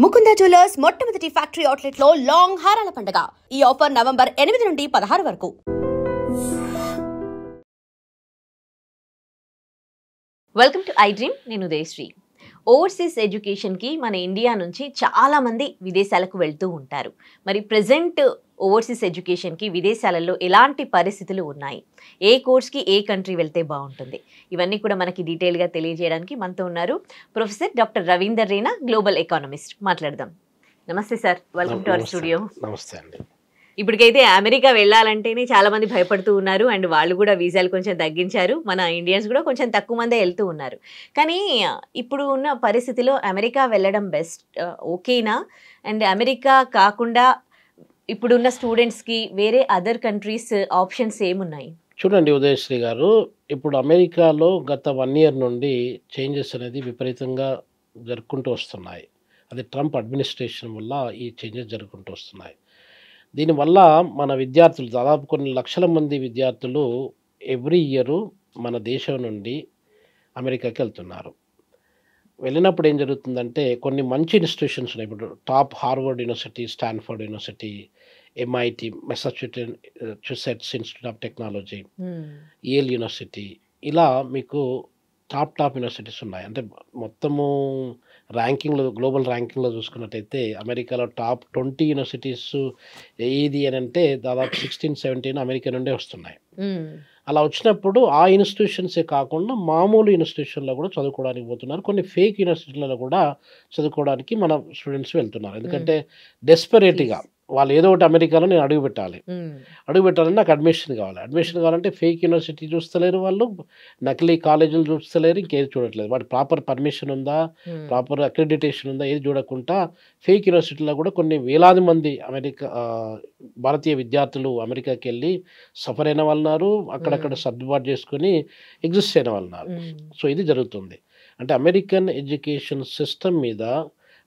Mukunda jewellers మొట్టమొదటి factory outlet లో long హారాల పండుగ. ఈ ఆఫర్ నవంబర్ 8 నుండి 16 వరకు. Welcome to I dream. నేను ఉదయశ్రీ. ఓవర్సీస్ ఎడ్యుకేషన్కి మన ఇండియా నుంచి చాలామంది విదేశాలకు వెళ్తూ ఉంటారు. మరి ప్రజెంట్ ఓవర్సీస్ ఎడ్యుకేషన్కి విదేశాలలో ఎలాంటి పరిస్థితులు ఉన్నాయి, ఏ కోర్స్కి ఏ కంట్రీ వెళ్తే బాగుంటుంది, ఇవన్నీ కూడా మనకి డీటెయిల్గా తెలియజేయడానికి మనతో ఉన్నారు professor doctor Ravinder Raina, global economist. మాట్లాడదాం. నమస్తే sir, welcome to our studio. నమస్తే అండి. ఇప్పటికైతే అమెరికా వెళ్ళాలంటేనే చాలామంది భయపడుతూ ఉన్నారు, అండ్ వాళ్ళు కూడా వీసాలు కొంచెం తగ్గించారు. మన ఇండియన్స్ కూడా కొంచెం తక్కువ మందే వెళ్తూ ఉన్నారు. కానీ ఇప్పుడు ఉన్న పరిస్థితిలో అమెరికా వెళ్ళడం బెస్ట్ ఓకేనా? అండ్ అమెరికా కాకుండా ఇప్పుడున్న స్టూడెంట్స్కి వేరే అదర్ కంట్రీస్ ఆప్షన్స్ ఏమున్నాయి? చూడండి ఉదయశ్రీ గారు, ఇప్పుడు అమెరికాలో గత 1 year నుండి చేంజెస్ అనేది విపరీతంగా జరుపుకుంటూ వస్తున్నాయి. అది ట్రంప్ అడ్మినిస్ట్రేషన్ వల్ల ఈ చేంజెస్ జరుపుకుంటూ వస్తున్నాయి. దీనివల్ల మన విద్యార్థులు దాదాపు కొన్ని లక్షల మంది విద్యార్థులు ఎవ్రీ ఇయర్ మన దేశం నుండి అమెరికాకి వెళ్తున్నారు. వెళ్ళినప్పుడు ఏం జరుగుతుందంటే కొన్ని మంచి ఇన్స్టిట్యూషన్స్ ఉన్నాయి. ఇప్పుడు top Harvard university, Stanford university, MIT, Massachusetts institute of technology, Yale university, ఇలా మీకు టాప్ యూనివర్సిటీస్ ఉన్నాయి. అంటే మొత్తము ర్యాంకింగ్లో, గ్లోబల్ ర్యాంకింగ్లో చూసుకున్నట్టయితే అమెరికాలో టాప్ 20 యూనివర్సిటీస్ ఏది అని అంటే దాదాపు 16-17 అమెరికా నుండే వస్తున్నాయి. అలా వచ్చినప్పుడు ఆ ఇన్స్టిట్యూషన్సే కాకుండా మామూలు ఇన్స్టిట్యూషన్లో కూడా చదువుకోవడానికి పోతున్నారు. కొన్ని ఫేక్ యూనివర్సిటీలలో కూడా చదువుకోవడానికి మన స్టూడెంట్స్ వెళ్తున్నారు. ఎందుకంటే డెస్పరేట్గా వాళ్ళు ఏదో ఒకటి అమెరికాలో నేను అడుగు పెట్టాలని నాకు అడ్మిషన్ కావాలంటే ఫేక్ యూనివర్సిటీ చూస్తలేరు, వాళ్ళు నకిలీ కాలేజీలు చూస్తలేరు, ఇంకేది చూడట్లేదు. వాటి ప్రాపర్ పర్మిషన్ ఉందా, ప్రాపర్ అక్రెడిటేషన్ ఉందా, ఏది చూడకుండా ఫేక్ యూనివర్సిటీలో కూడా కొన్ని వేలాది మంది భారతీయ విద్యార్థులు అమెరికాకి వెళ్ళి సఫర్ అయిన వాళ్ళు ఉన్నారు, అక్కడక్కడ సర్దుబాటు చేసుకొని ఎగ్జిస్ట్ అయిన వాళ్ళు ఉన్నారు. సో ఇది జరుగుతుంది. అంటే అమెరికన్ ఎడ్యుకేషన్ సిస్టమ్ మీద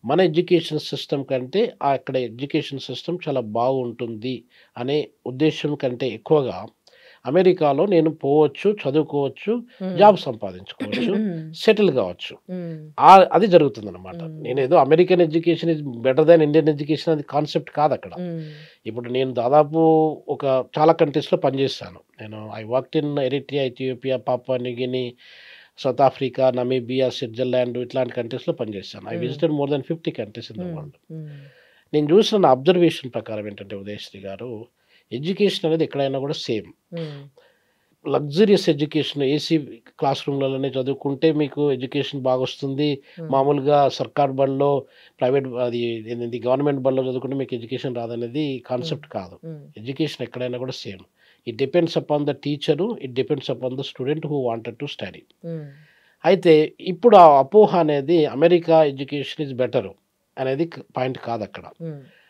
మన ఎడ్యుకేషన్ సిస్టమ్ కంటే అక్కడ ఎడ్యుకేషన్ సిస్టమ్ చాలా బాగుంటుంది అనే ఉద్దేశం కంటే ఎక్కువగా అమెరికాలో నేను పోవచ్చు, చదువుకోవచ్చు, జాబ్ సంపాదించుకోవచ్చు, సెటిల్ కావచ్చు, అది జరుగుతుంది అనమాట. నేనేదో American education is better than Indian education అది కాన్సెప్ట్ కాదు అక్కడ. ఇప్పుడు నేను దాదాపు చాలా కంట్రీస్లో పనిచేస్తాను. I worked in Eritrea, Ethiopia, Papua న్యూగిని, south Africa, Namibia, Switzerland, ఇట్లాంటి కంట్రీస్లో పనిచేస్తాను. I visited more than 50 countries in the world. నేను చూసిన నా అబ్జర్వేషన్ ప్రకారం ఏంటంటే ఉదయశ్రీ గారు, ఎడ్యుకేషన్ అనేది ఎక్కడైనా కూడా same. Luxurious education, AC class రూమ్లలోనే చదువుకుంటే మీకు ఎడ్యుకేషన్ బాగా వస్తుంది. మామూలుగా సర్కార్ బడిలో, ప్రైవేట్ అది గవర్నమెంట్ బడిలో చదువుకుంటే మీకు ఎడ్యుకేషన్ రాదనేది కాన్సెప్ట్ కాదు. ఎడ్యుకేషన్ ఎక్కడైనా కూడా same. It depends upon the teacher, it depends upon the student who wanted to study. అయితే ఇప్పుడు ఆ అపోహ అనేది అమెరికా ఎడ్యుకేషన్ ఈజ్ బెటర్ అనేది పాయింట్ కాదు అక్కడ.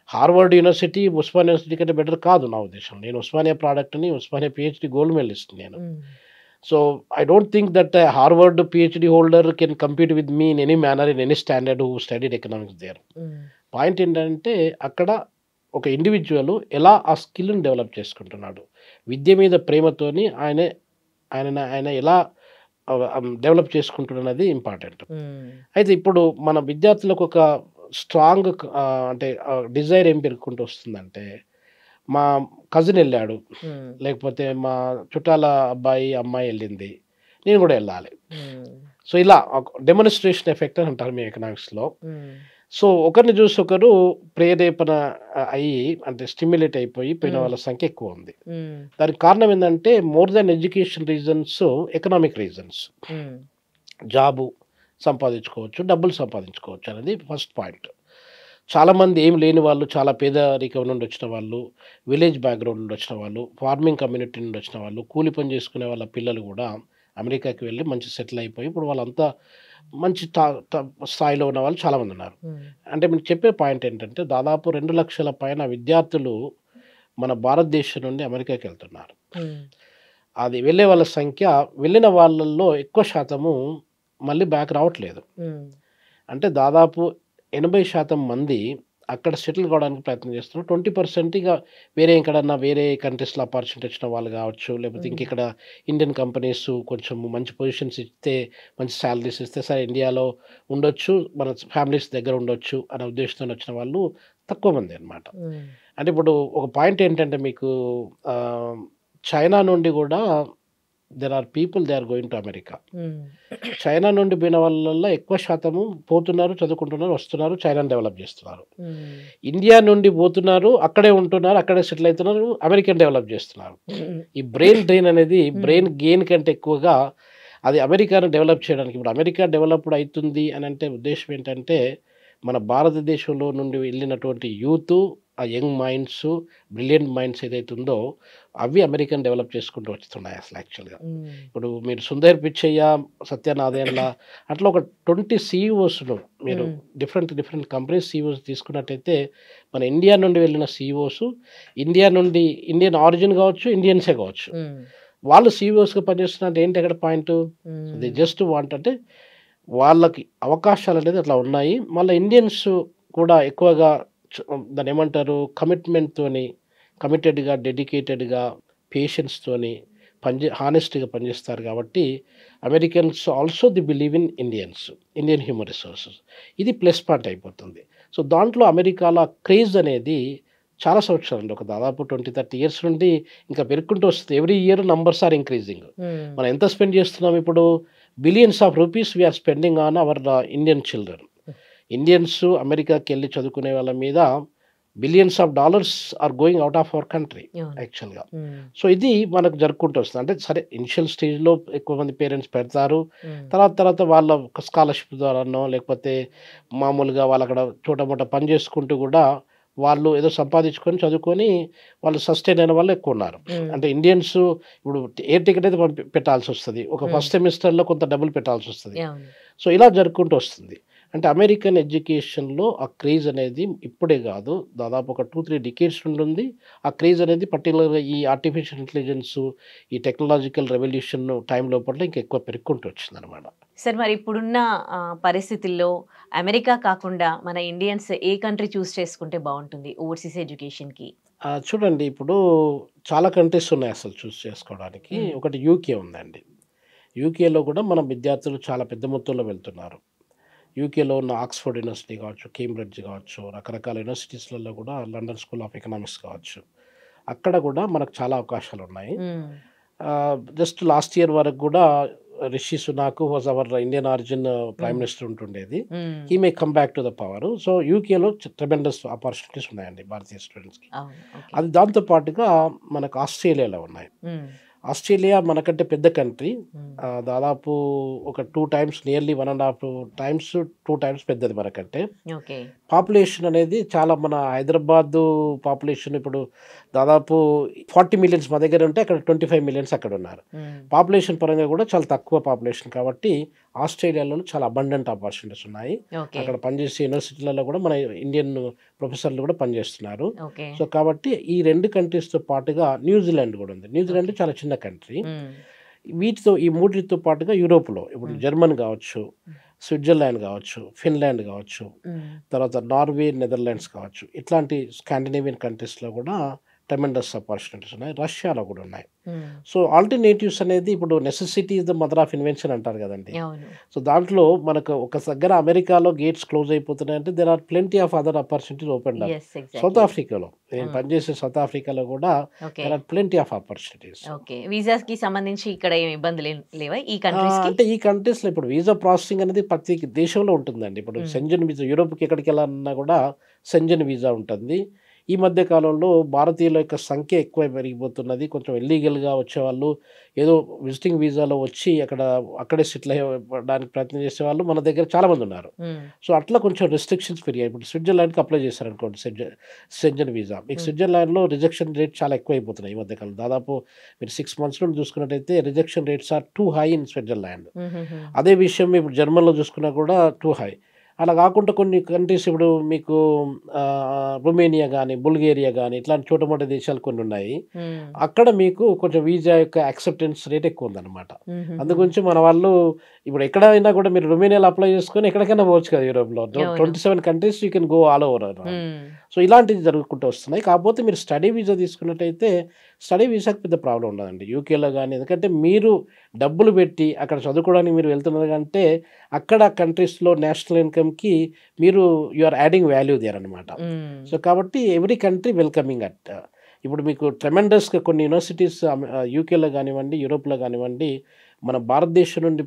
హార్వర్డ్ యూనివర్సిటీ ఉస్మానియా యూనివర్సిటీ కంటే బెటర్ కాదు నా ఉద్దేశం. నేను ఉస్మానియా ప్రోడక్ట్ని, ఉస్మానియా PhD గోల్డ్ మెడలిస్ట్ నేను. So I don't think that Harvard PhD holder can compete with me in any manner, in any standard who studied economics there. Point ఏంటంటే అక్కడ ఒక ఇండివిజువల్ ఎలా ఆ స్కిల్ని డెవలప్ చేసుకుంటున్నాడు, విద్య మీద ప్రేమతోని ఆయన ఎలా డెవలప్ చేసుకుంటున్నది ఇంపార్టెంట్. అయితే ఇప్పుడు మన విద్యార్థులకు ఒక స్ట్రాంగ్ అంటే డిజైర్ ఏం పెరుగుకుంటూ వస్తుందంటే, మా కజిన్ వెళ్ళాడు, లేకపోతే మా చుట్టాల అబ్బాయి అమ్మాయి వెళ్ళింది, నేను కూడా వెళ్ళాలి. సో ఇలా డెమోన్స్ట్రేషన్ ఎఫెక్ట్ అని అంటారు మీ ఎకనామిక్స్లో. సో ఒకరిని చూసి ఒకరు ప్రేరేపణ అయ్యి, అంటే స్టిమ్యులేట్ అయిపోయి పోయిన వాళ్ళ సంఖ్య ఎక్కువ ఉంది. దానికి కారణం ఏంటంటే more than education reasons, economic reasons. Job సంపాదించుకోవచ్చు, డబ్బులు సంపాదించుకోవచ్చు అనేది ఫస్ట్ పాయింట్. చాలామంది ఏం లేని వాళ్ళు, చాలా పేదరికం నుండి వచ్చిన వాళ్ళు, విలేజ్ బ్యాక్గ్రౌండ్ నుండి వచ్చిన వాళ్ళు, ఫార్మింగ్ కమ్యూనిటీ నుండి వచ్చిన వాళ్ళు, కూలి పని చేసుకునే వాళ్ళ పిల్లలు కూడా అమెరికాకి వెళ్ళి మంచి సెటిల్ అయిపోయి ఇప్పుడు వాళ్ళంతా మంచి స్థాయిలో ఉన్న వాళ్ళు చాలామంది ఉన్నారు. అంటే మీరు చెప్పే పాయింట్ ఏంటంటే దాదాపు 2 లక్షల పైన విద్యార్థులు మన భారతదేశం నుండి అమెరికాకి వెళ్తున్నారు. అది వెళ్ళే వాళ్ళ సంఖ్య, వెళ్ళిన వాళ్ళల్లో ఎక్కువ శాతము మళ్ళీ బ్యాక్ రావట్లేదు. అంటే దాదాపు 80% మంది అక్కడ సెటిల్ కావడానికి ప్రయత్నం చేస్తున్నారు. 20% ఇక వేరే ఎక్కడన్నా వేరే కంట్రీస్‌లో ఆపర్చునిటీ వచ్చిన వాళ్ళు కావచ్చు, లేకపోతే ఇంకిక్కడ ఇండియన్ కంపెనీస్ కొంచెం మంచి పొజిషన్స్ ఇస్తే, మంచి సాలరీస్ ఇస్తే సరే ఇండియాలో ఉండొచ్చు, మన ఫ్యామిలీస్ దగ్గర ఉండొచ్చు అనే ఉద్దేశంతోని వచ్చిన వాళ్ళు తక్కువ మందే అన్నమాట. అంటే ఇప్పుడు ఒక పాయింట్ ఏంటంటే మీకు చైనా నుండి కూడా there are people they are going to America. China నుండి పోయిన వాళ్ళల్లో ఎక్కువ శాతము పోతున్నారు, చదువుకుంటున్నారు, వస్తున్నారు, చైనాని డెవలప్ చేస్తున్నారు. ఇండియా నుండి పోతున్నారు, అక్కడే ఉంటున్నారు, అక్కడే సెటిల్ అవుతున్నారు, అమెరికన్ డెవలప్ చేస్తున్నారు. ఈ బ్రెయిన్ డ్రెయిన్ అనేది బ్రెయిన్ గెయిన్ కంటే ఎక్కువగా అది అమెరికాను డెవలప్ చేయడానికి. ఇప్పుడు అమెరికా డెవలప్డ్ అవుతుంది అని అంటే ఉద్దేశం ఏంటంటే మన భారతదేశంలో నుండి వెళ్ళినటువంటి యూత్, ఆ యంగ్ మైండ్స్, బ్రిలియంట్ మైండ్స్ ఏదైతే ఉందో అవి అమెరికన్ డెవలప్ చేసుకుంటూ వస్తున్నాయి అసలు యాక్చువల్గా. ఇప్పుడు మీరు సుందర్ పిచ్చయ్య, సత్యనారాయణ అట్లా ఒక 20 సీఈఓస్ను మీరు డిఫరెంట్ కంపెనీస్ సీఈఓస్ తీసుకున్నట్టయితే మన ఇండియా నుండి వెళ్ళిన సీఈఓస్, ఇండియా నుండి ఇండియన్ ఆరిజిన్ కావచ్చు, ఇండియన్సే కావచ్చు, వాళ్ళు సీఈఓస్గా పనిచేస్తున్నట్టు ఏంటి అక్కడ పాయింట్? దే జస్ట్ వాంట్ అంటే వాళ్ళకి అవకాశాలు అనేది అట్లా ఉన్నాయి. మళ్ళీ ఇండియన్స్ కూడా ఎక్కువగా దాన్ని ఏమంటారు కమిట్మెంట్తోని, కమిటెడ్గా, డెడికేటెడ్గా, పేషెన్స్తోని హానెస్ట్గా పనిచేస్తారు కాబట్టి Americans also the believe in Indian human resources. ఇది ప్లస్ పాయింట్ అయిపోతుంది. సో దాంట్లో అమెరికాలో క్రేజ్ అనేది చాలా సంవత్సరాలు, ఒక దాదాపు 20-30 ఇయర్స్ నుండి ఇంకా పెరుగుకుంటూ వస్తుంది. Every year numbers are increasing. మనం ఎంత స్పెండ్ చేస్తున్నాం ఇప్పుడు? Billions of rupees we are spending on our Indian children. Indians అమెరికాకి వెళ్ళి చదువుకునే వాళ్ళ మీద billions of dollars are going out of our country యాక్చువల్గా. సో ఇది మనకు జరుపుకుంటూ వస్తుంది. అంటే సరే ఇనిషియల్ స్టేజ్లో ఎక్కువ మంది పేరెంట్స్ పెడతారు, తర్వాత వాళ్ళ స్కాలర్షిప్ ద్వారానో లేకపోతే మామూలుగా వాళ్ళు అక్కడ చోటమోట పని చేసుకుంటూ కూడా వాళ్ళు ఏదో సంపాదించుకొని చదువుకొని వాళ్ళు సస్టైన్ అయిన వాళ్ళు ఎక్కువ ఉన్నారు. అంటే ఇండియన్స్ ఇప్పుడు ఎయిర్ టికెట్ అయితే పెట్టాల్సి వస్తుంది, ఒక ఫస్ట్ సెమిస్టర్లో కొంత డబ్బులు పెట్టాల్సి వస్తుంది. సో ఇలా జరుపుకుంటూ వస్తుంది. అంటే అమెరికన్ ఎడ్యుకేషన్లో ఆ క్రేజ్ అనేది ఇప్పుడే కాదు, దాదాపు ఒక 2-3 డికేడ్స్ నుండి ఉంది. ఆ క్రేజ్ అనేది పర్టికులర్గా ఈ ఆర్టిఫిషియల్ ఇంటెలిజెన్స్, ఈ టెక్నాలజికల్ రెవల్యూషన్ టైం లోపల ఇంకా ఎక్కువ పెరుగుకుంటూ వచ్చింది అనమాట. సార్ మరి ఇప్పుడున్న పరిస్థితుల్లో అమెరికా కాకుండా మన ఇండియన్స్ ఏ కంట్రీ చూస్ చేసుకుంటే బాగుంటుంది ఓవర్సీస్ ఎడ్యుకేషన్కి? చూడండి ఇప్పుడు చాలా కంట్రీస్ ఉన్నాయి అసలు చూస్ చేసుకోవడానికి. ఒకటి యూకే ఉందండి. యూకేలో కూడా మన విద్యార్థులు చాలా పెద్ద మొత్తంలో వెళ్తున్నారు. యూకేలో ఉన్న ఆక్స్ఫర్డ్ యూనివర్సిటీ కావచ్చు, కేంబ్రిడ్జ్ కావచ్చు, రకరకాల యూనివర్సిటీస్లలో కూడా, లండన్ స్కూల్ ఆఫ్ ఎకనామిక్స్ కావచ్చు, అక్కడ కూడా మనకు చాలా అవకాశాలు ఉన్నాయి. జస్ట్ లాస్ట్ ఇయర్ వరకు కూడా Rishi Sunak was our Indian origin prime minister ఉంటుండేది. He may come back to the power. So యూకేలో ట్రెమెండస్ ఆపర్చునిటీస్ ఉన్నాయండి భారతీయ స్టూడెంట్స్కి. అది దాంతో పాటుగా మనకు ఆస్ట్రేలియాలో ఉన్నాయి. ఆస్ట్రేలియా మనకంటే పెద్ద కంట్రీ, దాదాపు ఒక 2 times, నియర్లీ 1.5 times, 2 times పెద్దది మనకంటే. పాపులేషన్ అనేది చాలా, మన హైదరాబాద్ పాపులేషన్ ఇప్పుడు దాదాపు 40 million మా దగ్గర ఉంటే అక్కడ 25 million అక్కడ ఉన్నారు. పాపులేషన్ పరంగా కూడా చాలా తక్కువ పాపులేషన్ కాబట్టి ఆస్ట్రేలియాలో చాలా అబండెంట్ ఆపర్చునిటీస్ ఉన్నాయి. అక్కడ పనిచేసే యూనివర్సిటీలలో కూడా మన ఇండియన్ ప్రొఫెసర్లు కూడా పనిచేస్తున్నారు. సో కాబట్టి ఈ 2 కంట్రీస్తో పాటుగా న్యూజిలాండ్ కూడా ఉంది. న్యూజిలాండ్ చాలా చిన్న కంట్రీ. వీటితో ఈ 3తో పాటుగా యూరోప్లో ఇప్పుడు జర్మన్ కావచ్చు, స్విట్జర్లాండ్ కావచ్చు, ఫిన్లాండ్ కావచ్చు, తర్వాత నార్వే, నెదర్లాండ్స్ కావచ్చు, ఇట్లాంటి స్కాండినేవియన్ కంట్రీస్లో కూడా ట్రెమెండస్ ఆపర్చునిటీస్ ఉన్నాయి. రష్యాలో కూడా ఉన్నాయి. సో ఆల్టర్నేటివ్స్ అనేది ఇప్పుడు necessity is the mother of invention అంటారు కదండి. సో దాంట్లో మనకు ఒక దగ్గర అమెరికాలో గేట్స్ క్లోజ్ అయిపోతున్నాయి అంటే there are plenty of other opportunities open up. South ఆఫ్రికాలో, నేను పనిచేసే సౌత్ ఆఫ్రికాలో కూడా there are plenty of opportunities. వీసాకి సంబంధించి ఇక్కడ ఏం ఇబ్బందులు లేవా ఈ కంట్రీస్? అంటే ఈ కంట్రీస్లో ఇప్పుడు వీసా ప్రాసెసింగ్ అనేది ప్రతి దేశంలో ఉంటుందండి. ఇప్పుడు సెంజన్ వీసా, యూరోప్కి ఎక్కడికి వెళ్ళాలన్నా కూడా సెంజన్ వీసా ఉంటుంది. ఈ మధ్య కాలంలో భారతీయుల యొక్క సంఖ్య ఎక్కువ పెరిగిపోతున్నది. కొంచెం ఇల్లీగల్గా వచ్చేవాళ్ళు ఏదో విజిటింగ్ వీసాలో వచ్చి అక్కడే సెటిల్ అవ్వడానికి ప్రయత్నం చేసేవాళ్ళు మన దగ్గర చాలామంది ఉన్నారు. సో అట్లా కొంచెం రెస్ట్రిక్షన్స్ పెరిగాయి. ఇప్పుడు స్విట్జర్లాండ్కి అప్లై చేశారనుకోండి సెంజన్ వీసా, మీకు స్విట్జర్లాండ్లో రిజెక్షన్ రేట్ చాలా ఎక్కువ అయిపోతున్నాయి ఈ మధ్యకాలం. దాదాపు మీరు 6 months నుండి చూసుకున్నట్టయితే rejection rates are too high in Switzerland. అదే విషయం ఇప్పుడు జర్మన్లో చూసుకున్నా కూడా టూ హై. అలా కాకుండా కొన్ని కంట్రీస్ ఇప్పుడు మీకు రొమేనియా కానీ, బుల్గేరియా కానీ ఇట్లాంటి చోటమోట దేశాలు కొన్ని ఉన్నాయి. అక్కడ మీకు కొంచెం వీసా యొక్క యాక్సెప్టెన్స్ రేట్ ఎక్కువ ఉందన్నమాట. అందుగురించి మన వాళ్ళు ఇప్పుడు ఎక్కడైనా కూడా మీరు రొమేనియాలో అప్లై చేసుకొని ఎక్కడికైనా పోవచ్చు కదా యూరోప్లో. 27 countries you can go all over. So ఇలాంటివి జరుగుకుంటూ వస్తున్నాయి. కాకపోతే మీరు స్టడీ వీసా తీసుకున్నట్టయితే స్టడీ వీసాకి పెద్ద ప్రాబ్లం ఉండదండి యూకేలో కానీ. ఎందుకంటే మీరు డబ్బులు పెట్టి అక్కడ చదువుకోవడానికి మీరు వెళ్తున్నారు కంటే అక్కడ కంట్రీస్లో నేషనల్ ఇన్కమ్కి మీరు you are adding value there అనమాట. సో కాబట్టి ఎవ్రీ కంట్రీ వెల్కమింగ్ అట్. ఇప్పుడు మీకు ట్రెమెండస్గా కొన్ని యూనివర్సిటీస్ యూకేలో కానివ్వండి, యూరోప్లో కానివ్వండి, మన భారతదేశం నుండి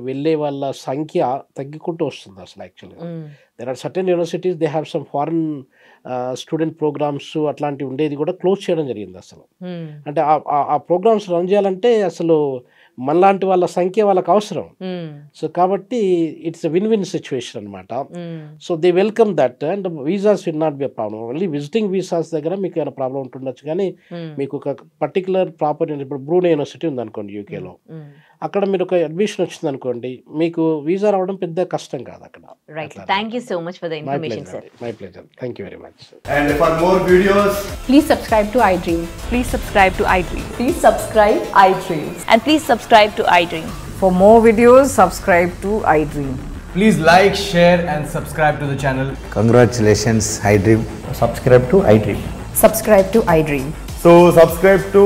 వెళ్ళే వాళ్ళ సంఖ్య తగ్గుకుంటూ వస్తుంది అసలు. యాక్చువల్గా there are certain universities they have some foreign student programs అట్లాంటివి ఉండేది కూడా క్లోజ్ చేయడం జరిగింది అసలు. అంటే ఆ ప్రోగ్రామ్స్ రన్ చేయాలంటే అసలు మనలాంటి వాళ్ళ సంఖ్య వాళ్ళకి అవసరం. సో కాబట్టి it's a win win situation అనమాట. So they welcome that and visas will not be a problem. Only visiting visas దగ్గర మీకు ఏమైనా ప్రాబ్లం ఉంటుండొచ్చు, కానీ మీకు ఒక పర్టికులర్ ప్రాపర్ ఇప్పుడు బ్రూనే యూనివర్సిటీ ఉందనుకోండి యూకేలో, అక్కడ మీరు ఒక అడ్మిషన్ వచ్చింది అనుకోండి, మీకు వీసా రావడం పెద్ద కష్టం కాదు అక్కడ. Right, thank you so much for the information sir. My pleasure, thank you very much. And for more videos, Please subscribe to iDream. Please subscribe to iDream. Please subscribe iDream. And please subscribe to iDream. For more videos, subscribe to iDream. please like, share and subscribe to the channel. Congratulations, iDream. Subscribe to iDream. Subscribe to iDream. So subscribe to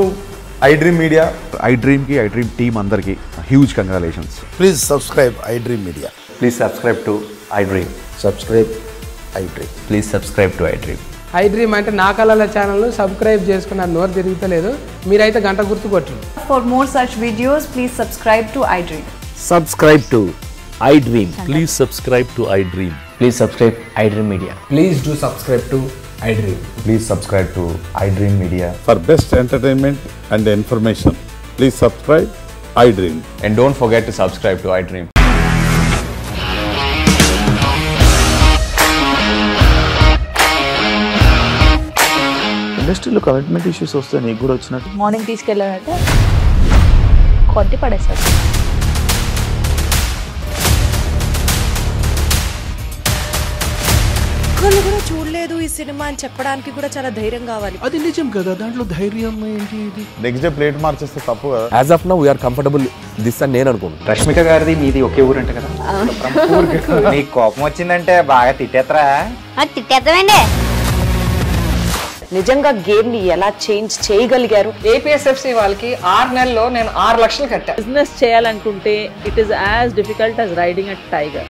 iDream Media. iDream ki iDream team andarki huge congratulations. Please subscribe iDream Media. Please subscribe to iDream. Subscribe iDream. Please subscribe to iDream. iDream అంటే నా కళల channel subscribe చేసుకున్న నోరు తిరుగుతలేదు, మీరైతే గంట గుర్తు కొట్టండి. For more such videos, please subscribe to iDream. Subscribe to iDream. Please subscribe to iDream. Please subscribe iDream Media. Please do subscribe to iDream. Please subscribe to iDream Media. For best entertainment and information, please subscribe iDream. And don't forget to subscribe to iDream. ఇండస్ట్రీలో commitment issues వస్తే నీకు కూడా వచ్చినట్టు morning తీసుకెళ్ళాలంటే కొట్టి పడేస్తారు. ఒక్కళ్ళు కూడా చూడలేదు ఈ సినిమా అని చెప్పడానికి కూడా చాలా ధైర్యం కావాలి. అది నిజం కదా, దాంట్లో ధైర్యం ఏంటి? నెక్స్ట్ డే ప్లేట్ మార్చేస్తే తప్పు కదా. As of now, we are comfortable this అని నేను అనుకుంటున్నాను. రష్మిక గారిది మీది ఒకే ఊరంట కదా. నీకు కోపం వచ్చిందంటే బాగా తిట్టేత్తరా? తిట్టేద్దామండి. నిజంగా గేమ్ ని ఎలా చేంజ్ చేయగలిగారు? ఏపీఎస్ఎఫ్సి వాళ్ళకి 6 నెలల్లో నేను 6 లక్షలు కట్టా. బిజినెస్ చేయాలనుకుంటే it is as difficult as riding a tiger.